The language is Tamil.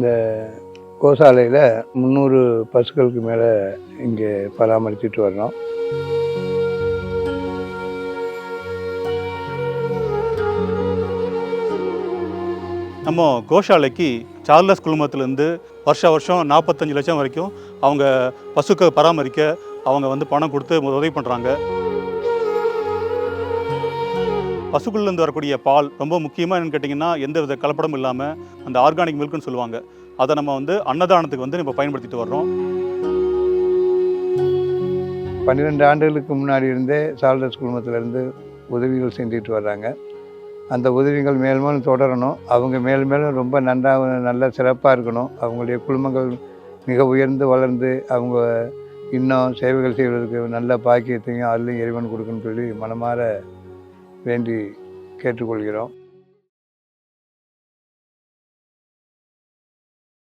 இந்த கோசாலையில் 300 பசுக்களுக்கு மேலே இங்கே பராமரிச்சுட்டு வர்றோம். நம்ம கோஷாலைக்கு சார்லஸ் குழுமத்திலேருந்து வருஷம் 45 லட்சம் வரைக்கும் அவங்க பசுக்களை பராமரிக்க அவங்க பணம் கொடுத்து உதவி பண்ணுறாங்க. பசுக்குள்ளேருந்து வரக்கூடிய பால் ரொம்ப முக்கியமாக என்னென்னு கேட்டிங்கன்னா, எந்த வித கலப்படமும் இல்லாமல் அந்த ஆர்கானிக் மில்க்குன்னு சொல்லுவாங்க. அதை நம்ம அன்னதானத்துக்கு நம்ம பயன்படுத்திட்டு வர்றோம். 12 ஆண்டுகளுக்கு முன்னாடி இருந்தே சார்லஸ் குழுமத்திலேருந்து உதவிகள் செஞ்சுட்டு வர்றாங்க. அந்த உதவிகள் மேலும் தொடரணும். அவங்க மேலும் ரொம்ப நல்ல சிறப்பாக இருக்கணும். அவங்களுடைய குடும்பங்கள் மிக உயர்ந்து வளர்ந்து அவங்க இன்னும் சேவைகள் செய்வதற்கு நல்ல பாக்கியத்தையும் அருளையும் இறைவன் கொடுக்குன்னு சொல்லி மனமாற வேண்டி கேட்டுக்கொள்கிறோம்.